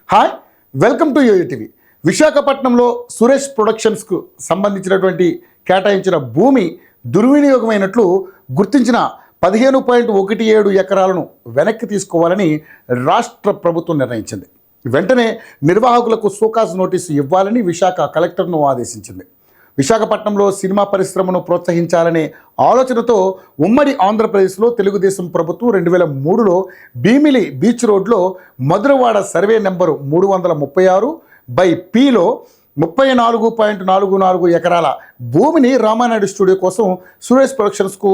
Hi, welcome to YoYo TV. విశాఖపట్నంలో సురేష్ ప్రొడక్షన్స్కు సంబంధించినటువంటి కేటాయించిన భూమి దుర్వినియోగమైనట్లు గుర్తించిన 15.17 ఎకరాలను వెనక్కి తీసుకోవాలని రాష్ట్ర ప్రభుత్వం నిర్ణయించింది. వెంటనే నిర్వాహకులకు షోకాజ్ నోటీసు ఇవ్వాలని విశాఖ కలెక్టర్ను ఆదేశించింది. విశాఖపట్నంలో సినిమా పరిశ్రమను ప్రోత్సహించాలనే ఆలోచనతో ఉమ్మడి ఆంధ్రప్రదేశ్లో తెలుగుదేశం ప్రభుత్వం 2003లో భీమిలి బీచ్ రోడ్లో మధురవాడ సర్వే నెంబరు 336/Pలో 34.44 ఎకరాల భూమిని రామానాయుడు స్టూడియో కోసం సురేష్ ప్రొడక్షన్స్కు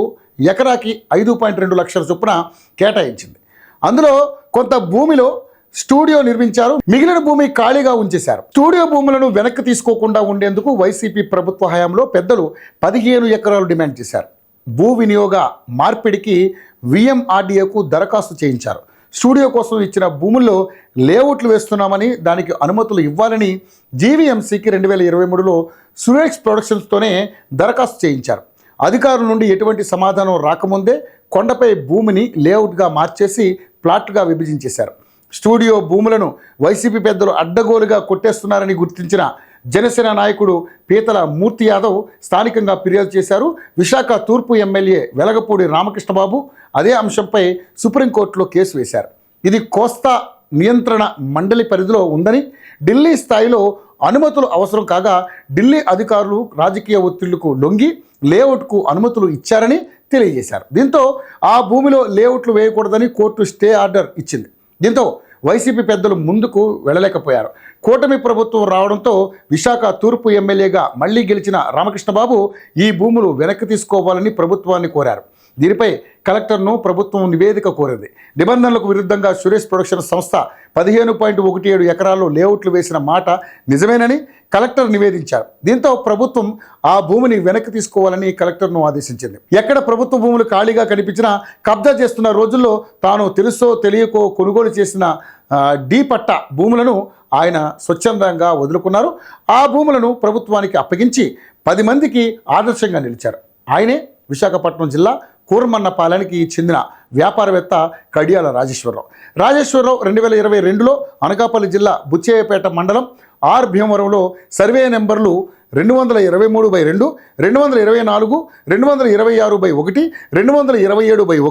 ఎకరాకి 5.2 లక్షల చొప్పున కేటాయించింది. అందులో కొంత భూమిలో స్టూడియో నిర్మించారు, మిగిలిన భూమి ఖాళీగా ఉంచేశారు. స్టూడియో భూములను వెనక్కి తీసుకోకుండా ఉండేందుకు వైసీపీ ప్రభుత్వ హయాంలో పెద్దలు 15 ఎకరాలు డిమాండ్ చేశారు. భూ వినియోగ మార్పిడికి విఎంఆర్డీఏకు దరఖాస్తు చేయించారు. స్టూడియో కోసం ఇచ్చిన భూముల్లో లేఅవుట్లు వేస్తున్నామని, దానికి అనుమతులు ఇవ్వాలని జీవీఎంసీకి 2023లో సురేష్ ప్రొడక్షన్స్తోనే దరఖాస్తు చేయించారు. అధికారుల నుండి ఎటువంటి సమాధానం రాకముందే కొండపై భూమిని లేఅవుట్గా మార్చేసి ప్లాట్గా విభజించేశారు. స్టూడియో భూములను వైసీపీ పెద్దలు అడ్డగోలుగా కొట్టేస్తున్నారని గుర్తించిన జనసేన నాయకుడు పీతల మూర్తి యాదవ్ స్థానికంగా ఫిర్యాదు చేశారు. విశాఖ తూర్పు ఎమ్మెల్యే వెలగపూడి రామకృష్ణబాబు అదే అంశంపై సుప్రీంకోర్టులో కేసు వేశారు. ఇది కోస్తా నియంత్రణ మండలి పరిధిలో ఉందని, ఢిల్లీ స్థాయిలో అనుమతులు అవసరం కాగా ఢిల్లీ అధికారులు రాజకీయ ఒత్తిళ్లకు లొంగి లేఅవుట్కు అనుమతులు ఇచ్చారని తెలియజేశారు. దీంతో ఆ భూమిలో లేఅవుట్లు వేయకూడదని కోర్టు స్టే ఆర్డర్ ఇచ్చింది. దీంతో వైసీపీ పెద్దలు ముందుకు వెళ్ళలేకపోయారు. కూటమి ప్రభుత్వం రావడంతో విశాఖ తూర్పు ఎమ్మెల్యేగా మళ్లీ గెలిచిన రామకృష్ణబాబు ఈ భూములు వెనక్కి తీసుకోవాలని ప్రభుత్వాన్ని కోరారు. దీనిపై కలెక్టర్ను ప్రభుత్వం నివేదిక కోరింది. నిబంధనలకు విరుద్ధంగా సురేష్ ప్రొడక్షన్ సంస్థ 15.17 ఎకరాల్లో లేఅవుట్లు వేసిన మాట నిజమేనని కలెక్టర్ నివేదించారు. దీంతో ప్రభుత్వం ఆ భూమిని వెనక్కి తీసుకోవాలని కలెక్టర్ను ఆదేశించింది. ఎక్కడ ప్రభుత్వ భూములు ఖాళీగా కనిపించినా కబ్జా చేస్తున్న రోజుల్లో తాను తెలుసో తెలియకో కొనుగోలు చేసిన డి పట్టా భూములను ఆయన స్వచ్ఛందంగా వదులుకున్నారు. ఆ భూములను ప్రభుత్వానికి అప్పగించి 10 మందికి ఆదర్శంగా నిలిచారు. ఆయనే విశాఖపట్నం జిల్లా కూరమన్నపాలెనికి చెందిన వ్యాపారవేత్త కడియాల రాజేశ్వరరావు. 2022లో అనకాపల్లి జిల్లా బుచ్చేయపేట మండలం ఆర్ భీమవరంలో సర్వే నెంబర్లు 223/2, 224, 226/1, 227/1,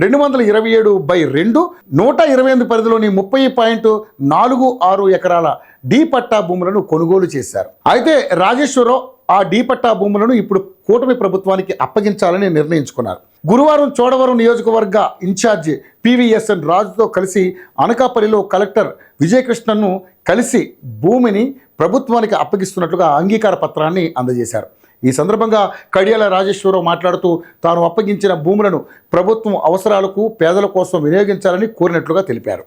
227/2, 128 పరిధిలోని 30.46 ఎకరాల డి పట్టా భూములను కొనుగోలు చేశారు. అయితే రాజేశ్వరరావు ఆ డి పట్టా భూములను ఇప్పుడు కూటమి ప్రభుత్వానికి అప్పగించాలని నిర్ణయించుకున్నారు. గురువారం చోడవరం నియోజకవర్గ ఇన్ఛార్జి పివిఎస్ఎన్ రాజుతో కలిసి అనకాపల్లిలో కలెక్టర్ విజయకృష్ణన్ను కలిసి భూమిని ప్రభుత్వానికి అప్పగిస్తున్నట్లుగా అంగీకార పత్రాన్ని అందజేశారు. ఈ సందర్భంగా కడియాల రాజేశ్వరరావు మాట్లాడుతూ తాను అప్పగించిన భూములను ప్రభుత్వం అవసరాలకు పేదల కోసం వినియోగించాలని కోరినట్లుగా తెలిపారు.